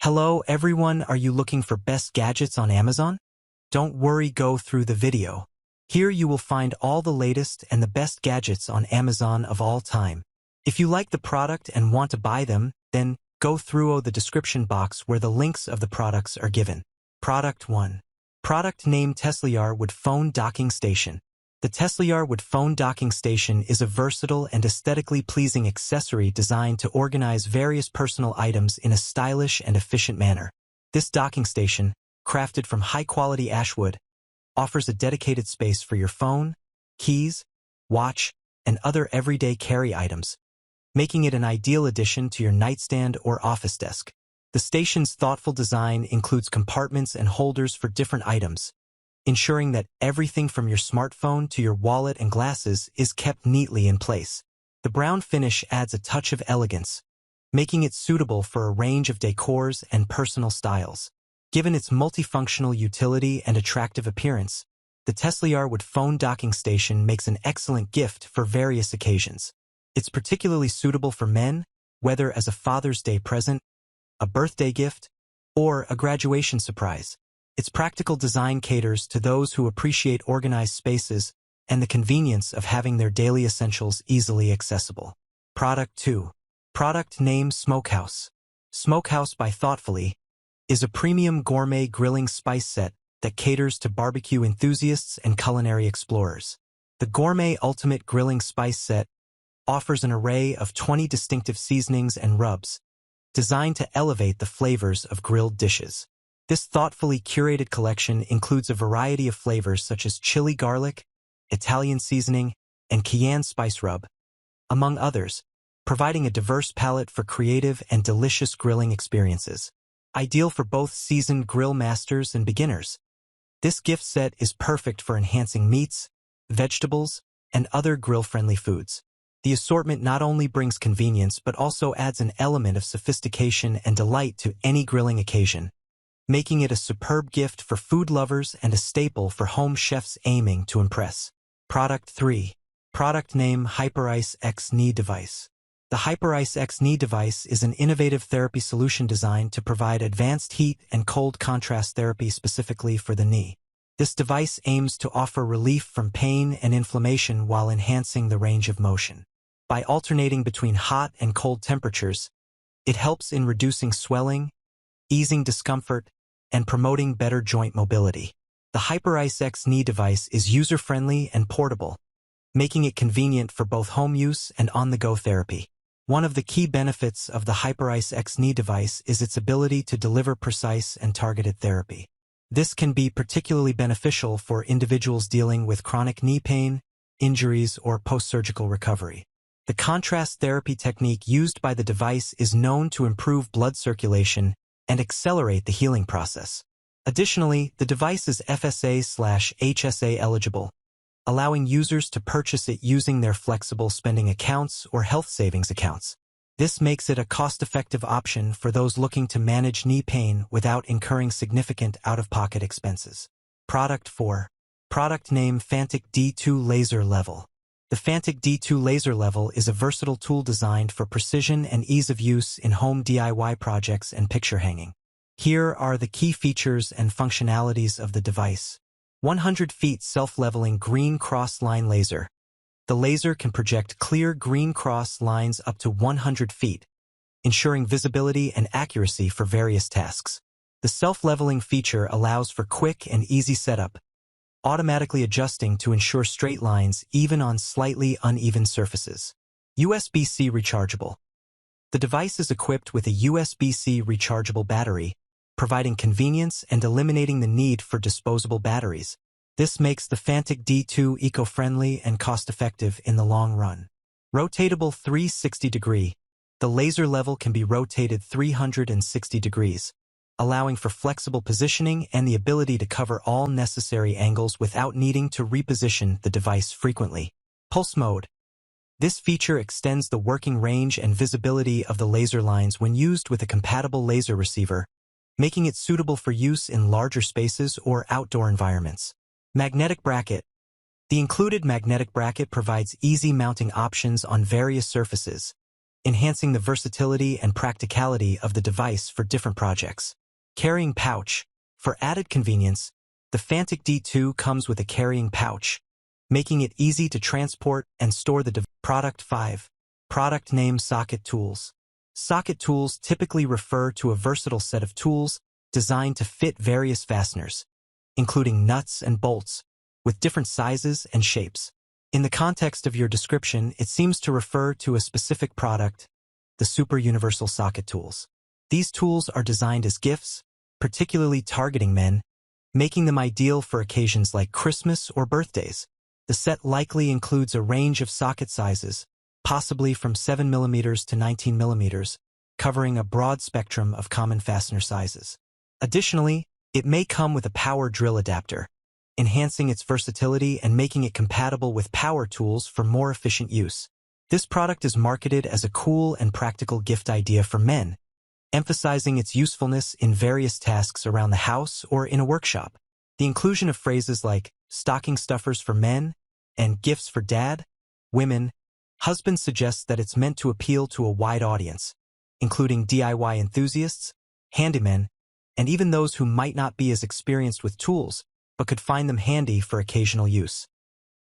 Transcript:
Hello everyone, are you looking for best gadgets on Amazon? Don't worry, go through the video. Here you will find all the latest and the best gadgets on Amazon of all time. If you like the product and want to buy them, then go through the description box where the links of the products are given. Product 1. Product name: Tesla Wood Phone Docking Station. The Tesla Wood Phone Docking Station is a versatile and aesthetically pleasing accessory designed to organize various personal items in a stylish and efficient manner. This docking station, crafted from high-quality ash wood, offers a dedicated space for your phone, keys, watch, and other everyday carry items, making it an ideal addition to your nightstand or office desk. The station's thoughtful design includes compartments and holders for different items, ensuring that everything from your smartphone to your wallet and glasses is kept neatly in place. The brown finish adds a touch of elegance, making it suitable for a range of decors and personal styles. Given its multifunctional utility and attractive appearance, the Tesla Wood Phone Docking Station makes an excellent gift for various occasions. It's particularly suitable for men, whether as a Father's Day present, a birthday gift, or a graduation surprise. Its practical design caters to those who appreciate organized spaces and the convenience of having their daily essentials easily accessible. Product 2. Product name: Smokehouse. Smokehouse by Thoughtfully is a premium gourmet grilling spice set that caters to barbecue enthusiasts and culinary explorers. The Gourmet Ultimate Grilling Spice Set offers an array of 20 distinctive seasonings and rubs, designed to elevate the flavors of grilled dishes. This thoughtfully curated collection includes a variety of flavors such as chili garlic, Italian seasoning, and cayenne spice rub, among others, providing a diverse palette for creative and delicious grilling experiences. Ideal for both seasoned grill masters and beginners, this gift set is perfect for enhancing meats, vegetables, and other grill-friendly foods. The assortment not only brings convenience but also adds an element of sophistication and delight to any grilling occasion, making it a superb gift for food lovers and a staple for home chefs aiming to impress. Product 3. Product name: Hyperice X Knee Device. The Hyperice X Knee Device is an innovative therapy solution designed to provide advanced heat and cold contrast therapy specifically for the knee. This device aims to offer relief from pain and inflammation while enhancing the range of motion. By alternating between hot and cold temperatures, it helps in reducing swelling, easing discomfort, and promoting better joint mobility. The Hyperice X Knee Device is user-friendly and portable, making it convenient for both home use and on-the-go therapy. One of the key benefits of the Hyperice X Knee Device is its ability to deliver precise and targeted therapy. This can be particularly beneficial for individuals dealing with chronic knee pain, injuries, or post-surgical recovery. The contrast therapy technique used by the device is known to improve blood circulation and accelerate the healing process. Additionally, the device is FSA/HSA eligible, allowing users to purchase it using their flexible spending accounts or health savings accounts. This makes it a cost-effective option for those looking to manage knee pain without incurring significant out-of-pocket expenses. Product 4. Product name: Fantic D2 Laser Level. The Fantic D2 Laser Level is a versatile tool designed for precision and ease of use in home DIY projects and picture hanging. Here are the key features and functionalities of the device. 100 feet self-leveling green cross line laser. The laser can project clear green cross lines up to 100 feet, ensuring visibility and accuracy for various tasks. The self-leveling feature allows for quick and easy setup, automatically adjusting to ensure straight lines even on slightly uneven surfaces. USB-C rechargeable. The device is equipped with a USB-C rechargeable battery, providing convenience and eliminating the need for disposable batteries. This makes the Fantic D2 eco-friendly and cost-effective in the long run. Rotatable 360-degree. The laser level can be rotated 360 degrees, allowing for flexible positioning and the ability to cover all necessary angles without needing to reposition the device frequently. Pulse mode. This feature extends the working range and visibility of the laser lines when used with a compatible laser receiver, making it suitable for use in larger spaces or outdoor environments. Magnetic bracket. The included magnetic bracket provides easy mounting options on various surfaces, enhancing the versatility and practicality of the device for different projects. Carrying pouch. For added convenience, the Fantic D2 comes with a carrying pouch, making it easy to transport and store the device. Product 5. Product name Socket Tools. Socket tools typically refer to a versatile set of tools designed to fit various fasteners, including nuts and bolts, with different sizes and shapes. In the context of your description, it seems to refer to a specific product, the Super Universal Socket Tools. These tools are designed as gifts, particularly targeting men, making them ideal for occasions like Christmas or birthdays. The set likely includes a range of socket sizes, possibly from 7mm to 19mm, covering a broad spectrum of common fastener sizes. Additionally, it may come with a power drill adapter, enhancing its versatility and making it compatible with power tools for more efficient use. This product is marketed as a cool and practical gift idea for men, emphasizing its usefulness in various tasks around the house or in a workshop. The inclusion of phrases like stocking stuffers for men and gifts for dad, women, husbands suggests that it's meant to appeal to a wide audience, including DIY enthusiasts, handymen, and even those who might not be as experienced with tools, but could find them handy for occasional use.